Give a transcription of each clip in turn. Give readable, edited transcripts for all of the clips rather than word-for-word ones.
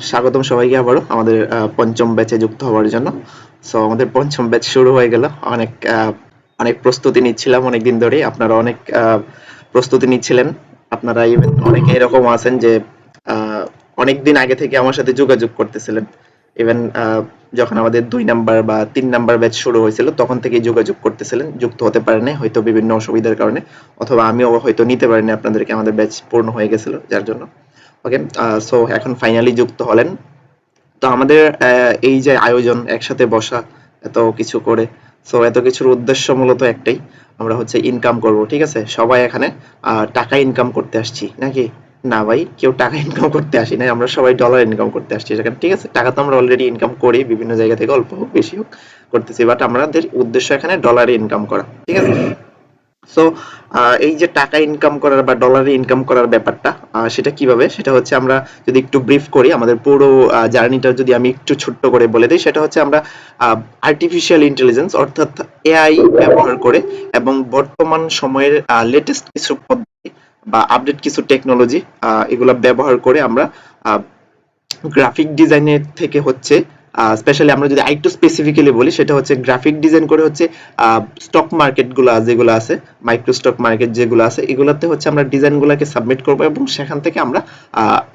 স্বাগতম সবাইকে আবারও আমাদের পঞ্চম ব্যাচে যুক্ত হওয়ার জন্য। সো আমাদের পঞ্চম ব্যাচ শুরু হয়ে গেল। অনেক প্রস্তুতি নিচ্ছিলাম অনেকদিন ধরে। আপনারা অনেক প্রস্তুতি নিচ্ছিলেন। আপনারা ইভেন অনেকে এরকম আছেন যে অনেকদিন আগে থেকে আমার সাথে যোগাযোগ করতেছিলেন। ইভেন যখন আমাদের 2 নাম্বার বা 3 নাম্বার ব্যাচ শুরু হয়েছিল তখন থেকেই যোগাযোগ করতেছিলেন। যুক্ত হতে পারেন নাই হয়তো বিভিন্ন অসুবিধার কারণে, অথবা আমিও হয়তো নিতে পারিনি আপনাদেরকে, আমাদের ব্যাচ পূর্ণ হয়ে গেছিল যার জন্য। ওকে, সো এখন ফাইনালি যুক্ত হলেন। তো আমাদের এই যে আয়োজন, একসাথে বসা, এত কিছু করে, সো এত কিছুর উদ্দেশ্য মূলত একটাই, আমরা হচ্ছে ইনকাম করব। ঠিক আছে, সবাই এখানে টাকা ইনকাম করতে আসছি নাকি? না ভাই, কেউ টাকা ইনকাম করতে আসি না, আমরা সবাই ডলার ইনকাম করতে আসছি সেখানে। ঠিক আছে, টাকা তো আমরা অলরেডি ইনকাম করি বিভিন্ন জায়গা থেকে, অল্প হোক বেশি হোক করতেছি, বাট আমাদের উদ্দেশ্য এখানে ডলারে ইনকাম করা। ঠিক আছে, সো এই যে টাকা ইনকাম করার বা ডলারে ইনকাম করার ব্যাপারটা, সেটা কিভাবে, সেটা হচ্ছে আমরা যদি একটু ব্রিফ করি, আমাদের পুরো জার্নিটা যদি আমি একটু ছোট্ট করে বলে দিই, সেটা হচ্ছে আমরা আর্টিফিশিয়াল ইন্টেলিজেন্স অর্থাৎ এআই ব্যবহার করে এবং বর্তমান সময়ের লেটেস্ট কিছু পদ্ধতি বা আপডেট কিছু টেকনোলজি, এগুলা ব্যবহার করে আমরা গ্রাফিক ডিজাইনের থেকে হচ্ছে, স্পেশালি আমরা যদি আরেকটু স্পেসিফিক্যালি বলি, সেটা হচ্ছে গ্রাফিক ডিজাইন করে হচ্ছে স্টক মার্কেট গুলো যেগুলো আছে, মাইক্রো স্টক মার্কেট যেগুলো আছে, এগুলোতে হচ্ছে আমরা ডিজাইন গুলাকে সাবমিট করবো এবং সেখান থেকে আমরা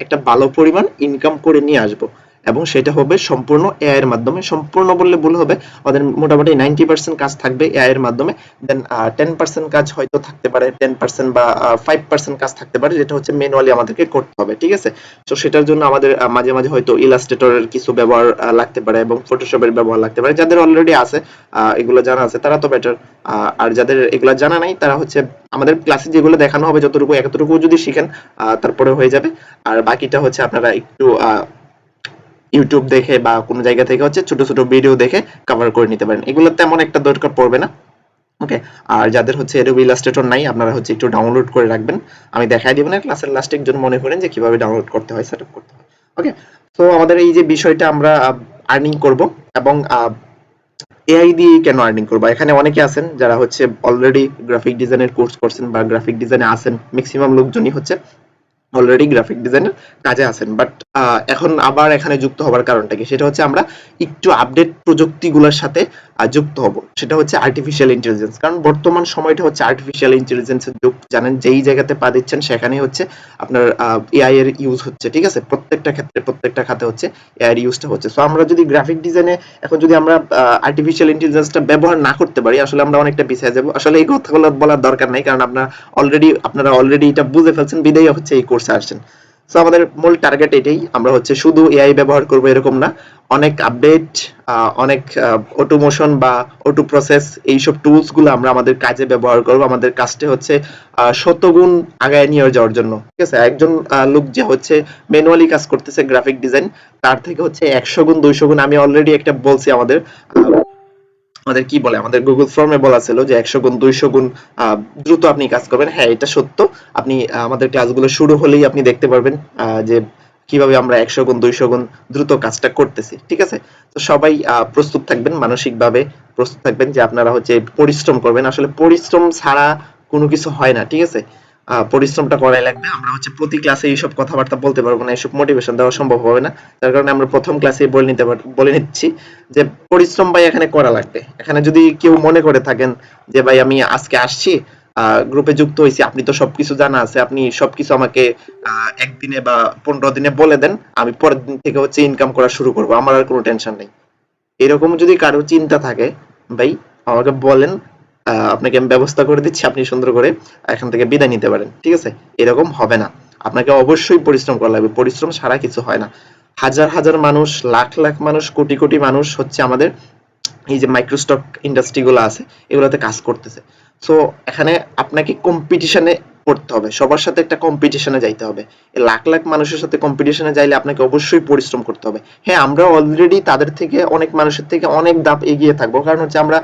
একটা ভালো পরিমাণ ইনকাম করে নিয়ে আসবো। এবং সেটা হবে সম্পূর্ণ এআই এর মাধ্যমে। সম্পূর্ণ বললে ভুল হবে, আমাদের মোটামুটি 90% কাজ থাকবে এআই এর মাধ্যমে। দেন 10% কাজ হয়তো থাকতে পারে, 10% বা 5% কাজ থাকতে পারে, যেটা হচ্ছে ম্যানুয়ালি আমাদেরকে করতে হবে। ঠিক আছে, তো সেটার জন্য আমাদের মাঝে মাঝে হয়তো ইলাস্ট্রেটরের কিছু ব্যবহার লাগতে পারে এবং ফটোশপের ব্যবহার লাগতে পারে। যাদের অলরেডি আছে, এগুলো জানা আছে, তারা তো বেটার। আর যাদের এগুলো জানা নাই, তারা হচ্ছে আমাদের ক্লাসে যেগুলো দেখানো হবে যতটুকু, এতটুকু যদি শিখেন তারপরে হয়ে যাবে। আর বাকিটা হচ্ছে আপনারা একটু ইউটিউব দেখে বা কোনো জায়গা থেকে হচ্ছে ছোট ছোট ভিডিও দেখে কভার করে নিতে পারেন, এগুলো তেমন একটা দরকার পড়বে না। ওকে, আর যাদের হচ্ছে এডোবি ইলাস্ট্রেটর নাই, আপনারা হচ্ছে একটু ডাউনলোড করে রাখবেন। আমি দেখাই দিব না ক্লাসের লাস্টে, একজন মনে করেন যে কিভাবে ডাউনলোড করতে হয়, সেটআপ করতে হয়। ওকে, তো আমাদের এই যে বিষয়টা, আমরা আর্নিং করব এবং এআই দিয়ে কেন আর্নিং করবো। এখানে অনেকে আছেন যারা হচ্ছে অলরেডি গ্রাফিক ডিজাইনের কোর্স করছেন বা গ্রাফিক ডিজাইনে আছেন, ম্যাক্সিমাম লোকজনই হচ্ছে অলরেডি গ্রাফিক ডিজাইনের কাজে আছেন, বাট এখন আবার এখানে যুক্ত হবার কারণটা কি, সেটা হচ্ছে আমরা একটু আপডেট প্রযুক্তিগুলোর সাথে যুক্ত হব। সেটা হচ্ছে আর্টিফিশিয়াল ইন্টেলিজেন্স, কারণ বর্তমান সময়টা হচ্ছে আর্টিফিশিয়াল ইন্টেলিজেন্সের যুগ। জানেন, যেই জায়গাতে পা দিচ্ছেন সেখানেই হচ্ছে আপনার এআই এর ইউজ হচ্ছে। ঠিক আছে, প্রত্যেকটা ক্ষেত্রে প্রত্যেকটা খাতে হচ্ছে এআই এর ইউজটা হচ্ছে। সো আমরা যদি গ্রাফিক ডিজাইনে এখন যদি আমরা আর্টিফিশিয়াল ইন্টেলিজেন্সটা ব্যবহার না করতে পারি, আসলে আমরা অনেকটা পিছিয়ে যাব। আসলে এই কথাগুলো বলার দরকার নাই, কারণ আপনারা অলরেডি এটা বুঝে ফেলছেন, বিদায় হচ্ছে এই কোর্সে আসছেন। সো আমাদের মূল টার্গেট এটাই, আমরা হচ্ছে শুধু এআই ব্যবহার করব এরকম না, অনেক আপডেট, অনেক অটোমোশন বা অটো প্রসেস, এইসব টুলস গুলো আমরা আমাদের কাজে ব্যবহার করব, আমাদের কাজটা হচ্ছে শতগুণ আগায় নিয়ে যাওয়ার জন্য। ঠিক আছে, একজন লোক যে হচ্ছে ম্যানুয়ালি কাজ করতেছে গ্রাফিক ডিজাইন, তার থেকে হচ্ছে 100 গুণ 200 গুণ, আমি অলরেডি একটা বলছি, আমাদের আমাদের কি বলে, আমাদের গুগল ফর্মে বলা ছিল যে 100 গুণ 200 গুণ দ্রুত আপনি কাজ করবেন। হ্যাঁ, এটা সত্য। আপনি আমাদের ক্লাসগুলো শুরু হলেই আপনি দেখতে পারবেন যে কিভাবে আমরা 100 গুণ 200 গুণ দ্রুত কাজটা করতেছি। ঠিক আছে, তো সবাই প্রস্তুত থাকবেন, মানসিকভাবে প্রস্তুত থাকবেন যে আপনারা হচ্ছে পরিশ্রম করবেন। আসলে পরিশ্রম ছাড়া কোনো কিছু হয় না। ঠিক আছে, পরিশ্রমটা করাই লাগবে। আমরা হচ্ছে প্রতি ক্লাসে এইসব কথাবার্তা বলতে পারবো না, এসব মোটিভেশন দেওয়া সম্ভব হবে না। তার কারণে আমরা প্রথম ক্লাসে বলে নিচ্ছি যে পরিশ্রম ভাই এখানে করা লাগবে। এখানে যদি কেউ মনে করে থাকেন যে ভাই আমি আজকে আসছি, গ্রুপে যুক্ত হয়েছি, আপনি তো সবকিছু জানা আছে, আপনি সবকিছু আমাকে একদিনে বা 15 দিনে বলে দেন, আমি পরের দিন থেকে হচ্ছে ইনকাম করা শুরু করবো, আমার আর কোনো টেনশন নেই, এরকম যদি কারো চিন্তা থাকে, ভাই আমাকে বলেন, আপনাকে আমি ব্যবস্থা করে দিচ্ছি, আপনি সুন্দর করে এখান থেকে বিদায় নিতে পারেন। ঠিক আছে, এরকম হবে না, আপনাকে অবশ্যই পরিশ্রম করা লাগবে, পরিশ্রম ছাড়া কিছু হয় না। হাজার হাজার মানুষ, লাখ লাখ মানুষ, কোটি কোটি মানুষ হচ্ছে আমাদের এই যে মাইক্রোস্টক ইন্ডাস্ট্রি গুলো আছে, এগুলোতে কাজ করতেছে। সো এখানে আপনাকে কম্পিটিশনে পড়তে হবে, সবার সাথে একটা কম্পিটিশনে যাইতে হবে। এই লাখ লাখ মানুষের সাথে কম্পিটিশনে যাইলে আপনাকে অবশ্যই পরিশ্রম করতে হবে। হ্যাঁ, আমরা অলরেডি তাদের থেকে, অনেক মানুষের থেকে অনেক ধাপ এগিয়ে থাকবো, কারণ হচ্ছে আমরা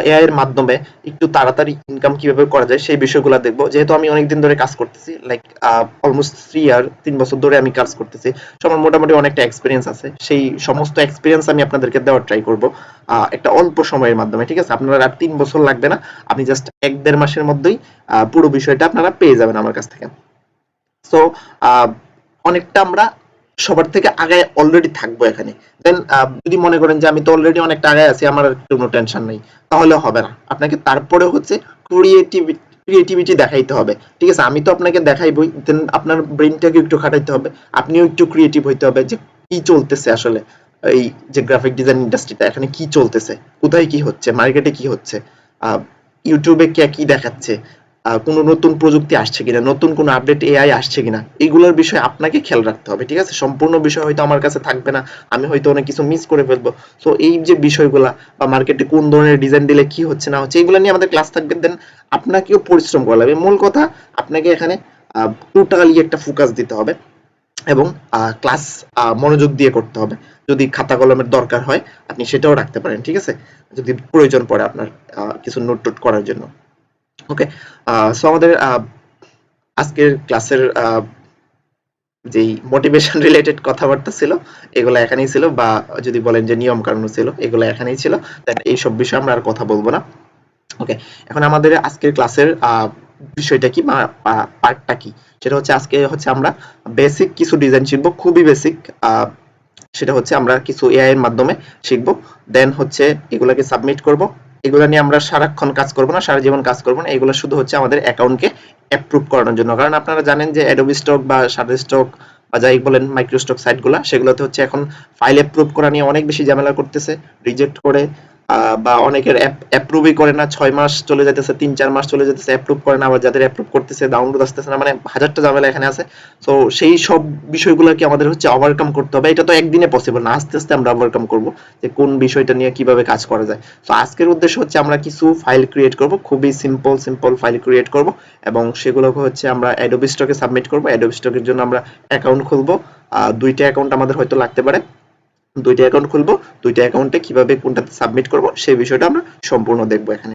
এআই এর মাধ্যমে একটু তাড়াতাড়ি ইনকাম কিভাবে করা যায় সেই বিষয়গুলো দেখবো। যেহেতু আমি অনেকদিন ধরে কাজ করতেছি, লাইক অলমোস্ট 3 ইয়ার, 3 বছর ধরে আমি কাজ করতেছি, তো আমার মোটামুটি অনেকটা এক্সপিরিয়েন্স আছে। সেই সমস্ত এক্সপিরিয়েন্স আমি আপনাদেরকে দেওয়ার ট্রাই করবো একটা অল্প সময়ের মাধ্যমে। ঠিক আছে, আপনার আর 3 বছর লাগবে না, আপনি জাস্ট 1-1.5 মাসের মধ্যেই পুরো বিষয়টা আপনারা পেয়ে যাবেন আমার কাছ থেকে। সো অনেকটা আমরা সবার থেকে আগায় অলরেডি থাকবো এখানে। দেন যদি মনে করেন যে আমি তো অলরেডি অনেকটা আগায় আছি, আমার আর কোনো টেনশন নেই, তাহলে হবে না। আপনাকে তারপরে হচ্ছে ক্রিয়েটিভিটি দেখাইতে হবে। ঠিক আছে, আমি তো আপনাকে দেখাইবই, দেন আপনার ব্রেনটাকে একটু খাটাইতে হবে, আপনিও একটু ক্রিয়েটিভ হইতে হবে যে কি চলতেছে আসলে, এই যে গ্রাফিক ডিজাইন ইন্ডাস্ট্রিটা এখানে কি চলতেছে, কোথায় কি হচ্ছে, মার্কেটে কি হচ্ছে, ইউটিউবে কে কি দেখাচ্ছে, কোনো নতুন প্রযুক্তি আসছে কিনা, নতুন কোনো আপডেট এআই আসছে কিনা, এইগুলোর বিষয়ে আপনাকে খেয়াল রাখতে হবে। ঠিক আছে, সম্পূর্ণ বিষয় হয়তো আমার কাছে থাকবে না, আমি হয়তো অনেক কিছু মিস করে ফেলবো। সো এই যে বিষয়গুলা, বা মার্কেটে কোন ধরনের ডিজাইন দিলে কি হচ্ছে না হচ্ছে, এগুলো নিয়ে আমাদের ক্লাস থাকবে। দেন আপনাকেও পরিশ্রম করা লাগবে। মূল কথা, আপনাকে এখানে টোটালি একটা ফোকাস দিতে হবে, এবং ক্লাস মনোযোগ দিয়ে করতে হবে। যদি খাতা কলমের দরকার হয় আপনি সেটাও রাখতে পারেন। ঠিক আছে, যদি প্রয়োজন পড়ে আপনার কিছু নোট টোট করার জন্য। ওকে, সো আমাদের আজকের ক্লাসের যেই মোটিভেশন রিলেটেড কথাবার্তা ছিল এগুলো এখানেই ছিল, বা যদি বলেন যে নিয়ম কানুন ছিল, এগুলো এখানেই ছিল। দেন এইসব বিষয়ে আমরা আর কথা বলবো না। ওকে, এখন আমাদের আজকের ক্লাসের বিষয়টা কি, পার্টটা কি, সেটা হচ্ছে আজকে হচ্ছে আমরা বেসিক কিছু ডিজাইন শিখবো, খুবই বেসিক। সেটা হচ্ছে আমরা কিছু এআই এর মাধ্যমে শিখবো। দেন হচ্ছে এগুলাকে সাবমিট করব। এগুলা নিয়ে আমরা সারাক্ষণ কাজ করব না, সারা জীবন কাজ করব না, এগুলো শুধু হচ্ছে আমাদের অ্যাকাউন্টকে অ্যাপ্রুভ করানোর জন্য। কারণ আপনারা জানেন যে অ্যাডোবি স্টক বা শাটারস্টক বা যাই বলেন মাইক্রোস্টক সাইটগুলো, সেগুলোতে হচ্ছে এখন ফাইল অ্যাপ্রুভ করা নিয়ে অনেক বেশি ঝামেলা করতেছে, রিজেক্ট করে, বা অনেকের অ্যাপ্রুভই করে না, 6 মাস চলে যেতেছে, 3-4 মাস চলে যেতেছে, অ্যাপ্রুভ করে না, আবার যাদের অ্যাপ্রুভ করতেছে ডাউনলোড আসতেছে না, মানে হাজারটা ঝামেলা এখানে আছে। তো সেই সব বিষয়গুলোকে আমাদের হচ্ছে ওভারকাম করতে হবে। এটা তো একদিনে পসিবল না, আস্তে আস্তে আমরা ওভারকাম করব, যে কোন বিষয়টা নিয়ে কিভাবে কাজ করা যায়। তো আজকের উদ্দেশ্য হচ্ছে আমরা কিছু ফাইল ক্রিয়েট করব, খুবই সিম্পল সিম্পল ফাইল ক্রিয়েট করব, এবং সেগুলোকে হচ্ছে আমরা অ্যাডোবি স্টকে সাবমিট করব। অ্যাডোবি স্টকের জন্য আমরা অ্যাকাউন্ট খুলবো, 2টা অ্যাকাউন্ট আমাদের হয়তো লাগতে পারে, 2টা অ্যাকাউন্ট খুলবো, 2টা অ্যাকাউন্টে কিভাবে কোনটাতে সাবমিট করব সেই বিষয়টা আমরা সম্পূর্ণ দেখবো এখানে।